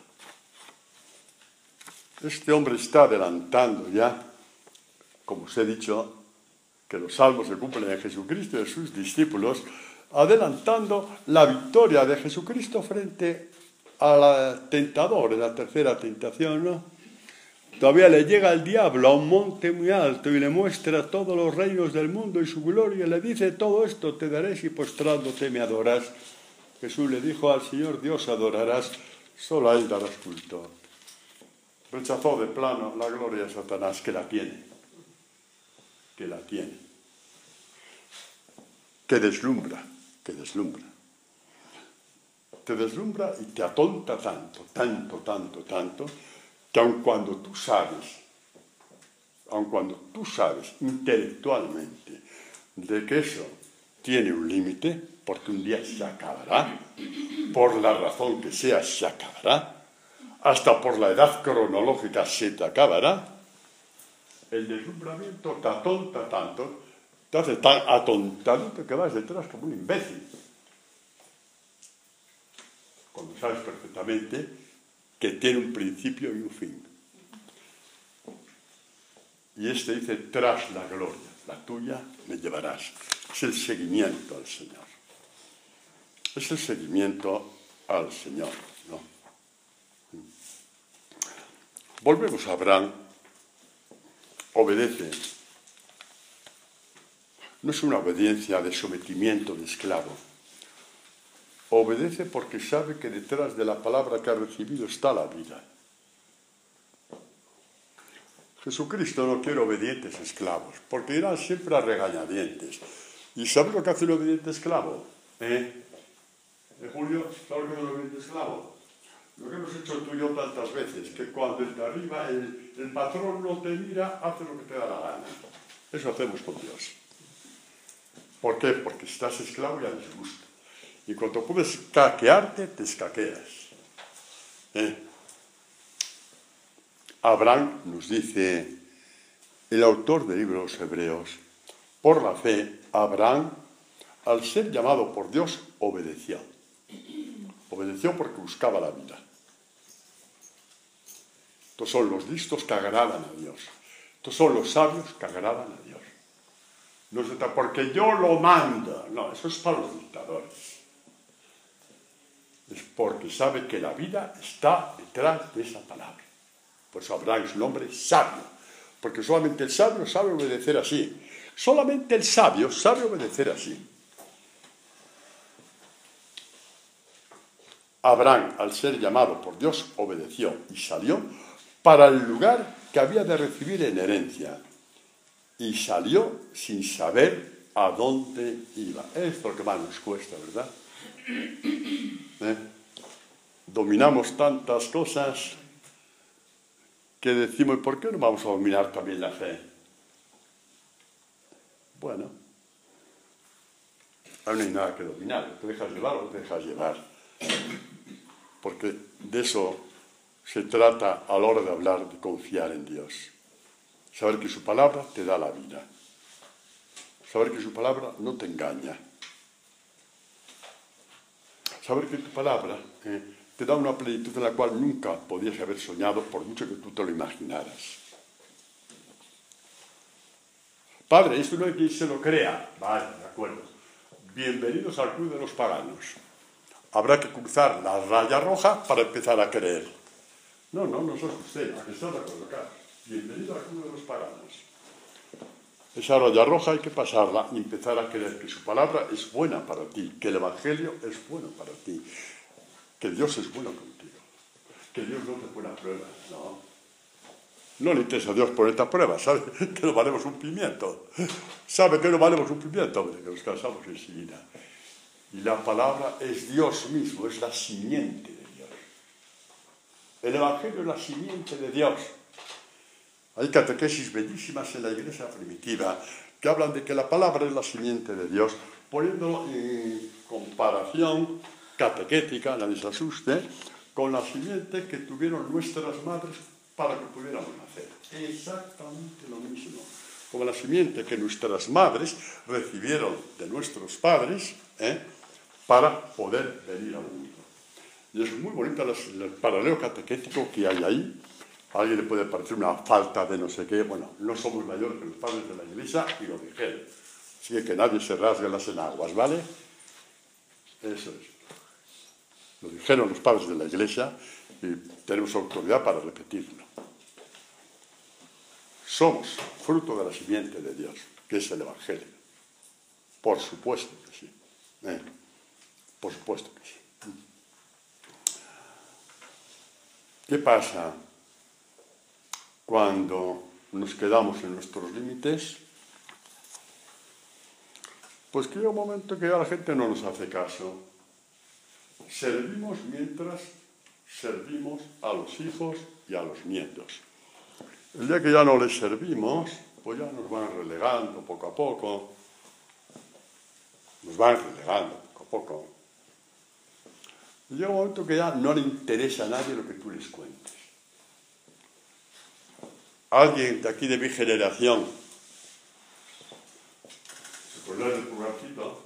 [SPEAKER 1] Este hombre está adelantando ya, como os he dicho, que los salmos se cumplen en Jesucristo y en sus discípulos, adelantando la victoria de Jesucristo frente al tentador en la tercera tentación, ¿no? Todavía le llega el diablo a un monte muy alto y le muestra todos los reinos del mundo y su gloria, y le dice, todo esto te daré si postrándote me adoras. Jesús le dijo, al Señor Dios adorarás, solo a Él darás culto. Rechazó de plano la gloria de Satanás, que la tiene. Que deslumbra. Te deslumbra y te atonta tanto, que aun cuando tú sabes intelectualmente de que eso tiene un límite, porque un día se acabará, por la razón que sea se acabará, hasta por la edad cronológica se te acabará, el deslumbramiento te atonta tanto, te hace tan atontadito que vas detrás como un imbécil. Cuando sabes perfectamente que tiene un principio y un fin. Y este dice, tras la gloria, la tuya me llevarás. Es el seguimiento al Señor. Es el seguimiento al Señor, ¿no? Volvemos a Abraham. Obedece. No es una obediencia de sometimiento de esclavo. Obedece porque sabe que detrás de la palabra que ha recibido está la vida. Jesucristo no quiere obedientes esclavos, porque irán siempre a regañadientes. ¿Y sabes lo que hace un obediente esclavo? Julio, ¿sabes lo que es un obediente esclavo? Lo que hemos hecho tú y yo tantas veces, que cuando el de arriba, el patrón no te mira, hace lo que te da la gana. Eso hacemos con Dios. ¿Por qué? Porque estás esclavo y a disgusto. Y cuando puedes escaquearte, te escaqueas. Abraham, nos dice el autor del libro de los Hebreos, por la fe, Abraham, al ser llamado por Dios, obedeció. Obedeció porque buscaba la vida. Estos son los listos que agradan a Dios. Estos son los sabios que agradan a Dios. No se trata porque yo lo mando. No, eso es para los dictadores. Es porque sabe que la vida está detrás de esa palabra. Por eso Abraham es un hombre sabio. Porque solamente el sabio sabe obedecer así. Solamente el sabio sabe obedecer así. Abraham, al ser llamado por Dios, obedeció y salió para el lugar que había de recibir en herencia. Y salió sin saber a dónde iba. Es lo que más nos cuesta, ¿verdad? Dominamos tantas cosas que decimos, ¿y por qué no vamos a dominar también la fe? Bueno, ahí no hay nada que dominar. ¿Te dejas llevar o no te dejas llevar? Porque de eso se trata a la hora de hablar, de confiar en Dios. Saber que su palabra te da la vida. Saber que su palabra no te engaña. Saber que tu palabra te da una plenitud en la cual nunca podías haber soñado, por mucho que tú te lo imaginaras. Padre, esto no hay quien se lo crea. Vale, de acuerdo. Bienvenidos al club de los paganos. Habrá que cruzar la raya roja para empezar a creer. No sos usted, a que está de acuerdo, claro. Bienvenido al club de los paganos. Esa raya roja hay que pasarla y empezar a creer que su palabra es buena para ti, que el Evangelio es bueno para ti, que Dios es bueno contigo, que Dios no te pone a prueba, no le interesa a Dios ponerte a prueba, sabe que no valemos un pimiento, sabe que no valemos un pimiento, hombre, que nos cansamos enseguida. Y la palabra es Dios mismo, es la simiente de Dios. El Evangelio es la simiente de Dios. Hay catequesis bellísimas en la iglesia primitiva que hablan de que la palabra es la simiente de Dios, poniendo en comparación catequética, nadie se asuste, con la simiente que tuvieron nuestras madres para que pudiéramos nacer. Exactamente lo mismo. Como la simiente que nuestras madres recibieron de nuestros padres para poder venir al mundo. Y es muy bonito el paralelo catequético que hay ahí. A alguien le puede parecer una falta de no sé qué. Bueno, no somos mayores que los padres de la iglesia y lo dijeron. Así que nadie se rasgue las enaguas, ¿vale? Eso es. Lo dijeron los padres de la iglesia y tenemos autoridad para repetirlo. Somos fruto de la simiente de Dios, que es el Evangelio. Por supuesto que sí. Por supuesto que sí. ¿Qué pasa cuando nos quedamos en nuestros límites? Pues que llega un momento que ya la gente no nos hace caso. Servimos mientras servimos a los hijos y a los nietos. El día que ya no les servimos, pues ya nos van relegando poco a poco. Nos van relegando poco a poco. Y llega un momento que ya no le interesa a nadie lo que tú les cuentes. Alguien de aquí de mi generación, ¿se acuerdan del pulgarcito?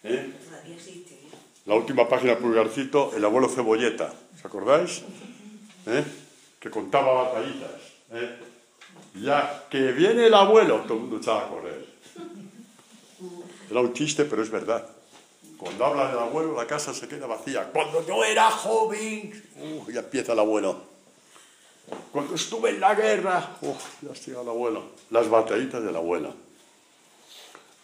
[SPEAKER 2] Todavía existe.
[SPEAKER 1] La última página del pulgarcito, el abuelo Cebolleta, ¿os acordáis? Que contaba batallitas. Ya que viene el abuelo, todo el mundo echaba a correr. Era un chiste, pero es verdad. Cuando habla del abuelo, la casa se queda vacía. Cuando yo era joven, ya empieza el abuelo. Cuando estuve en la guerra, ya está el abuelo. Las batallitas del abuelo.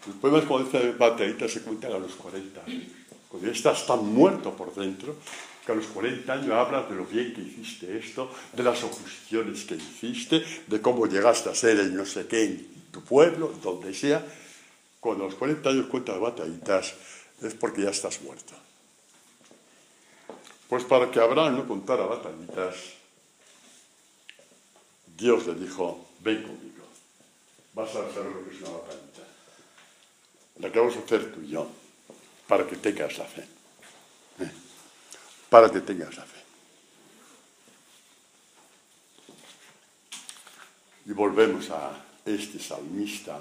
[SPEAKER 1] El problema es cuando estas batallitas se cuentan a los 40 años. Cuando ya estás tan muerto por dentro, que a los 40 años hablas de lo bien que hiciste esto, de las oposiciones que hiciste, de cómo llegaste a ser el no sé qué en tu pueblo, donde sea. Cuando a los 40 años cuentas batallitas, es porque ya estás muerto. Pues para que Abraham no contara batallitas, Dios le dijo, ven conmigo, vas a hacer lo que es una batallita, la que vamos a hacer tú y yo, para que tengas la fe. Para que tengas la fe. Y volvemos a este salmista.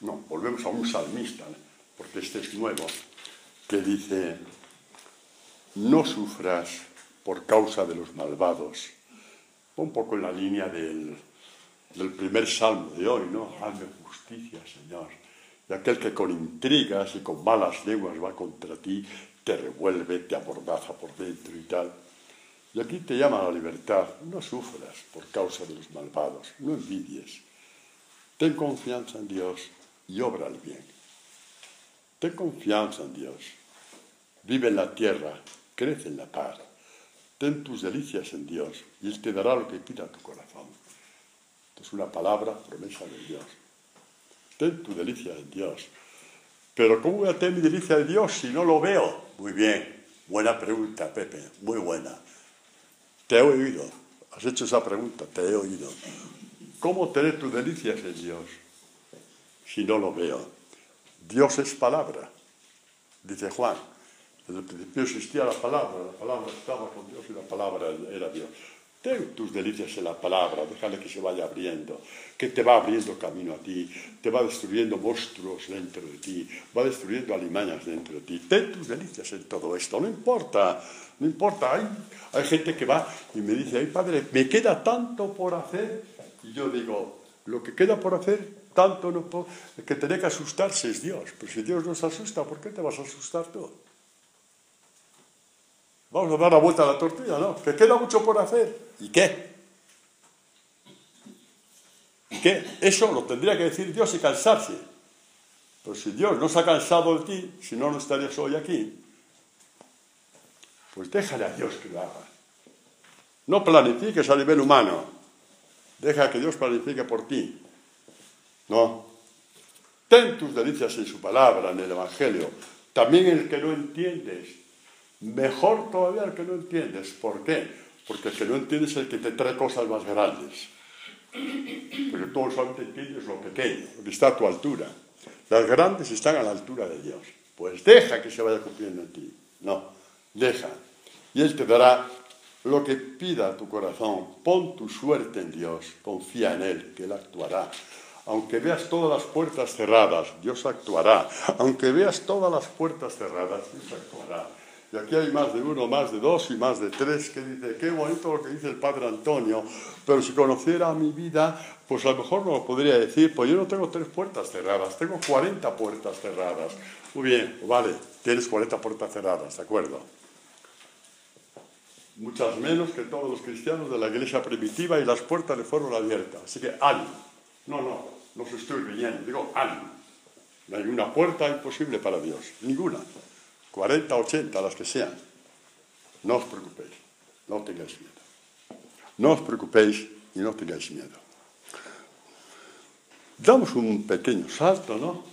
[SPEAKER 1] No, volvemos a un salmista, porque este es nuevo, que dice, no sufras por causa de los malvados. Un poco en la línea del primer salmo de hoy, ¿no? Hazme justicia, Señor. Y aquel que con intrigas y con malas lenguas va contra ti, te revuelve, te amordaza por dentro y tal. Y aquí te llama a la libertad. No sufras por causa de los malvados, no envidies. Ten confianza en Dios y obra el bien. Ten confianza en Dios. Vive en la tierra, crece en la paz. Ten tus delicias en Dios y Él te dará lo que pida tu corazón. Esto es una palabra, promesa de Dios. Ten tu delicia en Dios. Pero ¿cómo voy a tener mi delicia de Dios si no lo veo? Muy bien, buena pregunta, Pepe, muy buena. Te he oído, has hecho esa pregunta, te he oído. ¿Cómo tener tus delicias en Dios si no lo veo? Dios es palabra, dice Juan. Desde el principio existía la palabra estaba con Dios y la palabra era Dios. Ten tus delicias en la palabra, déjale que se vaya abriendo, que te va abriendo camino a ti, te va destruyendo monstruos dentro de ti, va destruyendo alimañas dentro de ti. Ten tus delicias en todo esto, no importa. Hay gente que va y me dice, ay padre, me queda tanto por hacer. Y yo digo, lo que queda por hacer, tanto no puedo, el que tiene que asustarse es Dios. Pero si Dios no se asusta, ¿por qué te vas a asustar tú? Vamos a dar la vuelta a la tortilla, ¿no? Que queda mucho por hacer. ¿Y qué? ¿Y qué? Eso lo tendría que decir Dios y cansarse. Pero si Dios no se ha cansado de ti, si no, no estarías hoy aquí. Pues déjale a Dios que lo haga. No planifiques a nivel humano. Deja que Dios planifique por ti. No. Ten tus delicias en su palabra, en el Evangelio. También el que no entiendes. Mejor todavía el que no entiendes. ¿Por qué? Porque el que no entiendes es el que te trae cosas más grandes. Porque tú solamente entiendes lo pequeño, lo que está a tu altura. Las grandes están a la altura de Dios. Pues deja que se vaya cumpliendo en ti. No, deja. Y Él te dará lo que pida tu corazón. Pon tu suerte en Dios. Confía en Él, que Él actuará. Aunque veas todas las puertas cerradas, Dios actuará. Aunque veas todas las puertas cerradas, Dios actuará. Y aquí hay más de uno, más de dos y más de tres que dice, qué bonito lo que dice el Padre Antonio, pero si conociera mi vida, pues a lo mejor no lo podría decir, pues yo no tengo 3 puertas cerradas, tengo 40 puertas cerradas. Muy bien, vale, tienes 40 puertas cerradas, ¿de acuerdo? Muchas menos que todos los cristianos de la iglesia primitiva y las puertas le fueron abiertas. Así que ánimo. No os estoy riñendo, digo ánimo. No hay una puerta imposible para Dios, ninguna. 40, 80, las que sean. No os preocupéis, no tengáis miedo. No os preocupéis y no tengáis miedo. Damos un pequeño salto, ¿no?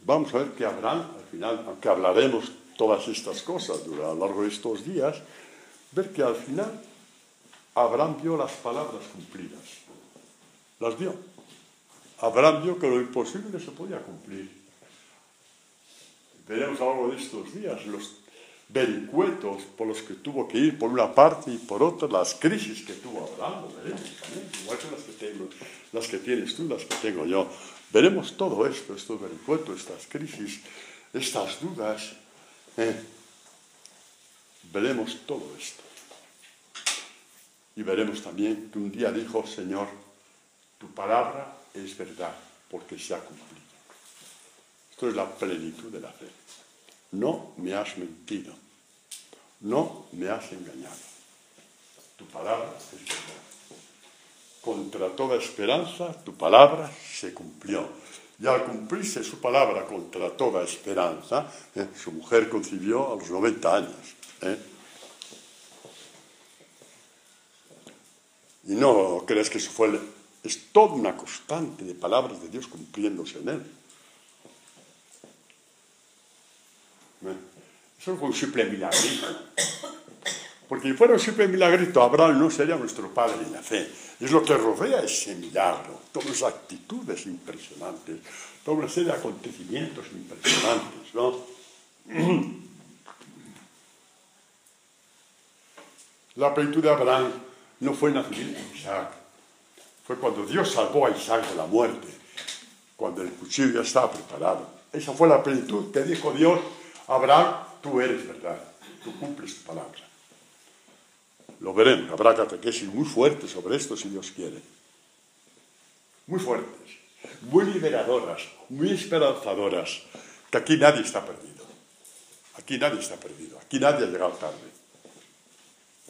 [SPEAKER 1] Vamos a ver que Abraham, al final, aunque hablaremos todas estas cosas a lo largo de estos días, ver que al final Abraham vio las palabras cumplidas. Las vio. Abraham vio que lo imposible se podía cumplir. Veremos a lo largo de estos días los vericuetos por los que tuvo que ir por una parte y por otra, las crisis que tuvo Abraham, lo veremos también, igual que las que tienes tú, las que tengo yo. Veremos todo esto, estos vericuetos, estas crisis, estas dudas. Veremos todo esto. Y veremos también que un día dijo, Señor, tu palabra es verdad, porque se ha cumplido. Esto es la plenitud de la fe. No me has mentido, no me has engañado. Tu palabra es verdad. Contra toda esperanza, tu palabra se cumplió. Y al cumplirse su palabra contra toda esperanza, su mujer concibió a los 90 años. Y no crees que eso es toda una constante de palabras de Dios cumpliéndose en él. Eso fue un simple milagrito. Porque si fuera un simple milagrito, Abraham no sería nuestro padre en la fe. Es lo que rodea ese milagro, todas esas actitudes impresionantes, toda una serie de acontecimientos impresionantes, ¿no? La plenitud de Abraham no fue el nacimiento de Isaac, fue cuando Dios salvó a Isaac de la muerte, cuando el cuchillo ya estaba preparado. Esa fue la plenitud que dijo Dios: Abraham, tú eres verdad, tú cumples tu palabra. Lo veremos, habrá catequesis muy fuertes sobre esto si Dios quiere. Muy fuertes, muy liberadoras, muy esperanzadoras, que aquí nadie está perdido. Aquí nadie está perdido, aquí nadie ha llegado tarde.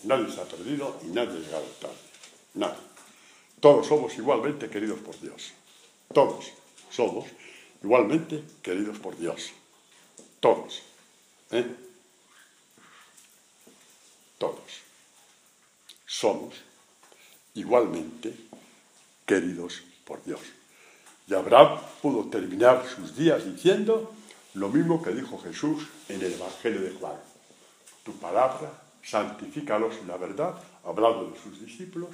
[SPEAKER 1] Nadie está perdido y nadie ha llegado tarde. Nadie. Todos somos igualmente queridos por Dios. Todos somos igualmente queridos por Dios. Todos. Todos somos igualmente queridos por Dios. Y Abraham pudo terminar sus días diciendo lo mismo que dijo Jesús en el Evangelio de Juan: tu palabra santifícalos en la verdad, hablando de sus discípulos.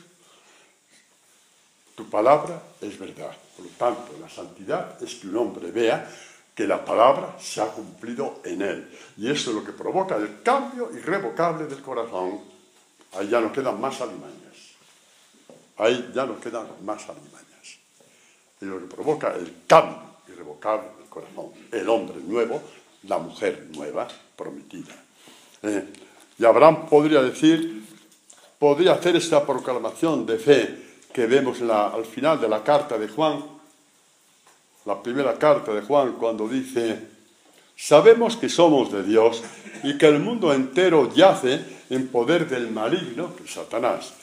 [SPEAKER 1] Tu palabra es verdad. Por lo tanto, la santidad es que un hombre vea que la palabra se ha cumplido en él. Y eso es lo que provoca el cambio irrevocable del corazón. Ahí ya no quedan más alimañas. Ahí ya no quedan más alimañas. Y lo que provoca el cambio irrevocable del corazón. El hombre nuevo, la mujer nueva, prometida. Y Abraham podría hacer esta proclamación de fe que vemos al final de la carta de Juan, la primera carta de Juan, cuando dice: sabemos que somos de Dios y que el mundo entero yace en poder del maligno, que es Satanás,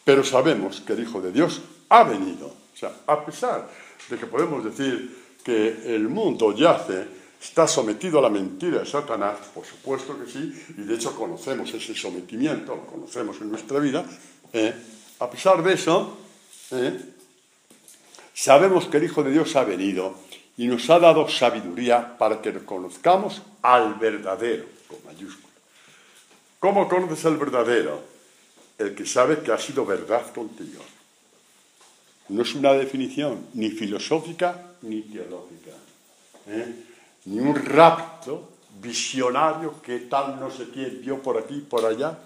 [SPEAKER 1] pero sabemos que el Hijo de Dios ha venido. O sea, a pesar de que podemos decir que el mundo yace, está sometido a la mentira de Satanás, por supuesto que sí, y de hecho conocemos ese sometimiento, lo conocemos en nuestra vida. A pesar de eso, sabemos que el Hijo de Dios ha venido y nos ha dado sabiduría para que reconozcamos al verdadero, con mayúscula. ¿Cómo conoces al verdadero? El que sabe que ha sido verdad contigo. No es una definición ni filosófica ni teológica. Ni un rapto visionario que tal no sé quién vio por aquí y por allá,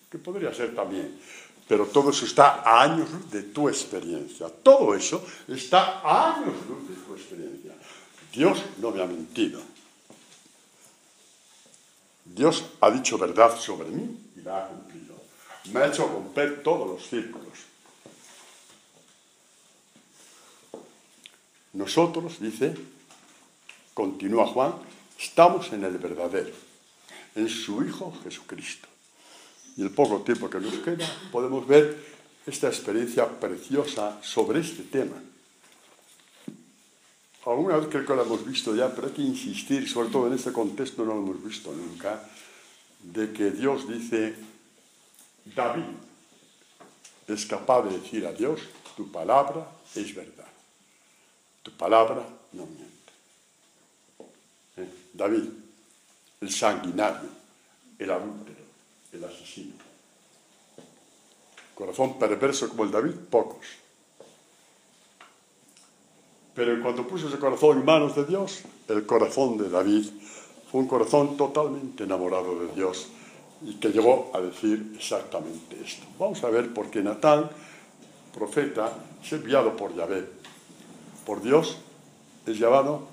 [SPEAKER 1] que podría ser también. Pero todo eso está a años luz de tu experiencia. Todo eso está a años luz de tu experiencia. Dios no me ha mentido. Dios ha dicho verdad sobre mí y la ha cumplido. Me ha hecho romper todos los círculos. Nosotros, dice, continúa Juan, estamos en el verdadero, en su Hijo Jesucristo. Y el poco tiempo que nos queda podemos ver esta experiencia preciosa sobre este tema. Alguna vez creo que lo hemos visto ya, pero hay que insistir, sobre todo en este contexto no lo hemos visto nunca, de que Dios dice: David es capaz de decir a Dios: tu palabra es verdad, tu palabra no miente. David, el sanguinario, el adúltero, el asesino. Corazón perverso como el David, pocos. Pero cuando puso ese corazón en manos de Dios, el corazón de David fue un corazón totalmente enamorado de Dios y que llegó a decir exactamente esto. Vamos a ver por qué Natán, profeta, es enviado por Yahvé, por Dios, es llevado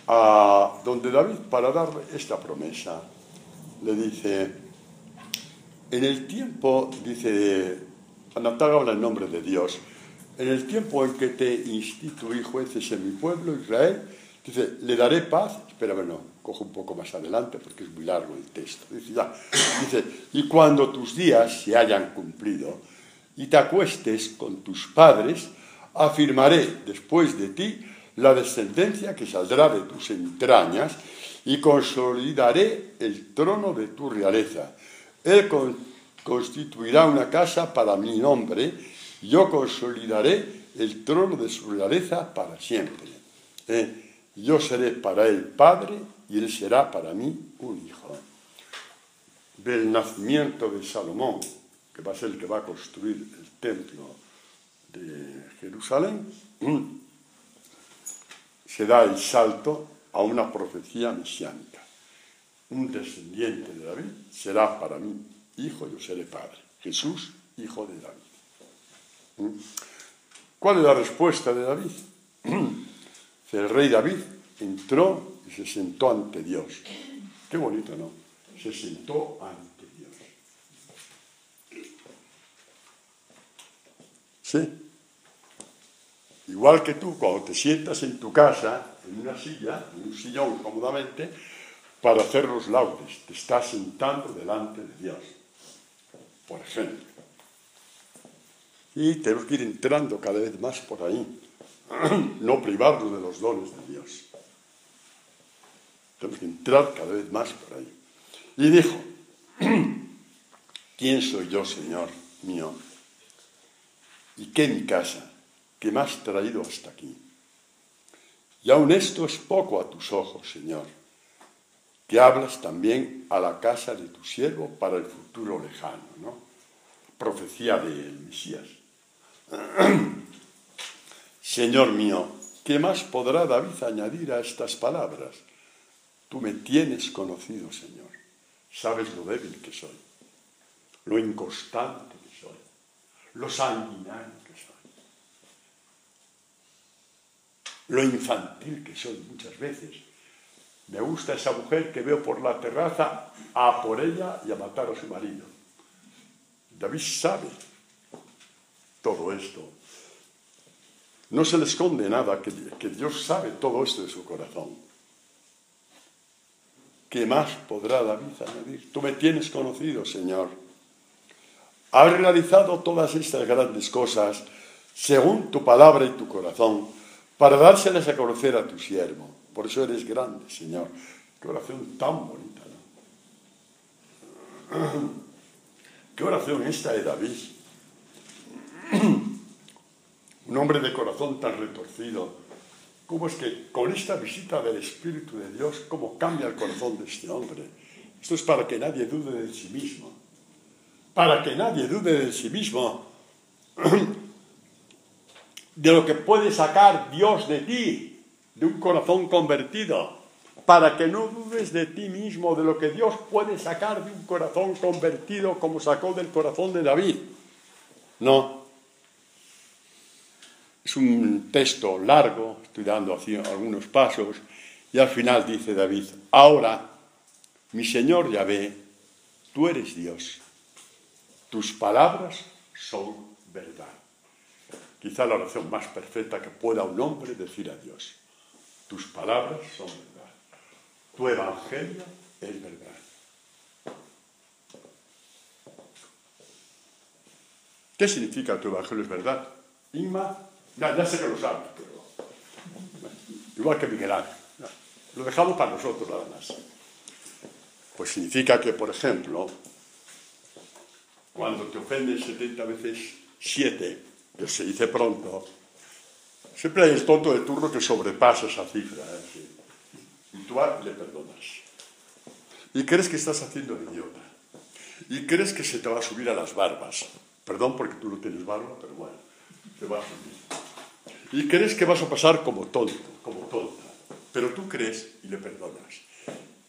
[SPEAKER 1] a donde David para darle esta promesa. Le dice, en el tiempo, dice, Natán habla en nombre de Dios, en el tiempo en que te instituí jueces en mi pueblo, Israel, dice, le daré paz, espera, bueno, cojo un poco más adelante porque es muy largo el texto, dice, y cuando tus días se hayan cumplido y te acuestes con tus padres, afirmaré después de ti la descendencia que saldrá de tus entrañas y consolidaré el trono de tu realeza. Él constituirá una casa para mi nombre, yo consolidaré el trono de su realeza para siempre. Yo seré para él padre y él será para mí un hijo. Del nacimiento de Salomón, que va a ser el que va a construir el templo de Jerusalén, se da el salto a una profecía mesiánica. Un descendiente de David será para mí hijo, yo seré padre. Jesús, hijo de David. ¿Cuál es la respuesta de David? El rey David entró y se sentó ante Dios. Qué bonito, ¿no? Se sentó ante Dios. Sí. Igual que tú, cuando te sientas en tu casa, en una silla, en un sillón cómodamente, para hacer los laudes, te estás sentando delante de Dios, por ejemplo. Y tenemos que ir entrando cada vez más por ahí, no privarnos de los dones de Dios. Tenemos que entrar cada vez más por ahí. Y dijo, ¿quién soy yo, Señor mío? ¿Y qué mi casa que me has traído hasta aquí? Y aun esto es poco a tus ojos, Señor, que hablas también a la casa de tu siervo para el futuro lejano, ¿no? Profecía del Mesías. Señor mío, ¿qué más podrá David añadir a estas palabras? Tú me tienes conocido, Señor. Sabes lo débil que soy, lo inconstante que soy, lo sanguinario que soy, lo infantil que soy muchas veces. Me gusta esa mujer que veo por la terraza a por ella y a matar a su marido. David sabe todo esto. No se le esconde nada, que Dios sabe todo esto de su corazón. ¿Qué más podrá David añadir? Tú me tienes conocido, Señor. Has realizado todas estas grandes cosas según tu palabra y tu corazón, para dárselas a conocer a tu siervo. Por eso eres grande, Señor. Qué oración tan bonita, ¿no? Qué oración esta de David. Un hombre de corazón tan retorcido. ¿Cómo es que con esta visita del Espíritu de Dios, cómo cambia el corazón de este hombre? Esto es para que nadie dude de sí mismo. Para que nadie dude de sí mismo. De lo que puede sacar Dios de ti, de un corazón convertido. Para que no dudes de ti mismo, de lo que Dios puede sacar de un corazón convertido, como sacó del corazón de David. No. Es un texto largo, estoy dando así algunos pasos, y al final dice David, ahora, mi Señor Yahvé, tú eres Dios, tus palabras son verdad. Quizá la oración más perfecta que pueda un hombre decir a Dios, tus palabras son verdad, tu evangelio es verdad. ¿Qué significa tu evangelio es verdad? Inma, ya sé que lo sabes, pero igual que Miguel Ángel, lo dejamos para nosotros nada más. Pues significa que, por ejemplo, cuando te ofendes 70 veces 7, que se dice pronto, siempre hay el tonto de turno que sobrepasa esa cifra, y tú le perdonas. Y crees que estás haciendo el idiota. Y crees que se te va a subir a las barbas. Perdón porque tú no tienes barba, pero bueno, te va a subir. y crees que vas a pasar como tonto, como tonta. Pero tú crees y le perdonas.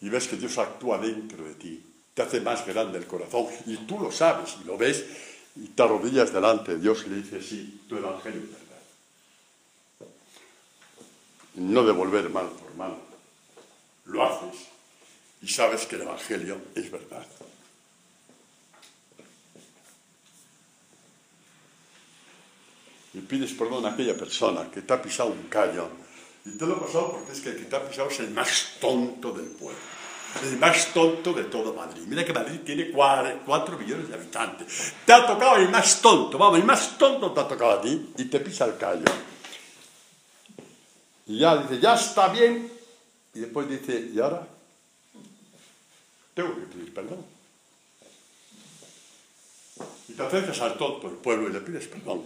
[SPEAKER 1] Y ves que Dios actúa dentro de ti. Te hace más grande el corazón. Y tú lo sabes y lo ves. Y te arrodillas delante de Dios y le dices, sí, tu evangelio es verdad. Y no devolver mal por mal. Lo haces y sabes que el evangelio es verdad. Y pides perdón a aquella persona que te ha pisado un callo. Y te lo he pasado porque es que el que te ha pisado es el más tonto del pueblo. El más tonto de todo Madrid. Mira que Madrid tiene 4 millones de habitantes. Te ha tocado el más tonto. Vamos, el más tonto te ha tocado a ti y te pisa el callo. Y ya dice, ya está bien. Y después dice, ¿y ahora? Tengo que pedir perdón. Y te acercas al tonto del pueblo y le pides perdón.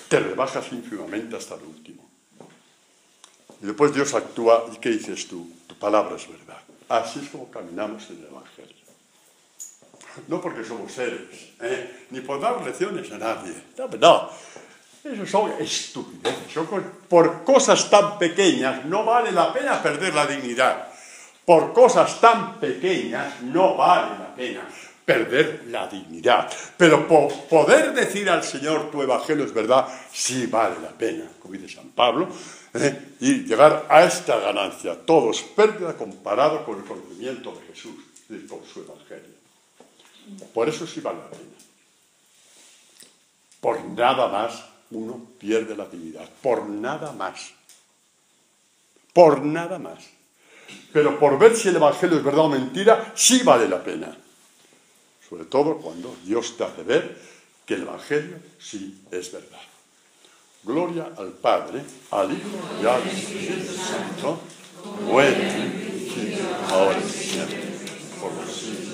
[SPEAKER 1] Te rebajas ínfimamente hasta el último. Y después Dios actúa, ¿y qué dices tú? Tu palabra es verdad. Así es como caminamos en el Evangelio. No porque somos seres, ni por dar lecciones a nadie. No, eso son estupideces. Por cosas tan pequeñas no vale la pena perder la dignidad. Por cosas tan pequeñas no vale la pena perder la dignidad. Pero por poder decir al Señor tu evangelio es verdad, sí vale la pena, como dice San Pablo, y llegar a esta ganancia. Todo es pérdida comparado con el conocimiento de Jesús y con su evangelio. Por eso sí vale la pena. Por nada más uno pierde la dignidad. Por nada más. Por nada más. Pero por ver si el evangelio es verdad o mentira, sí vale la pena. Sobre todo cuando Dios te hace ver que el evangelio sí es verdad. Gloria al Padre, al Hijo y al Espíritu Santo, ahora y siempre, por los siglos.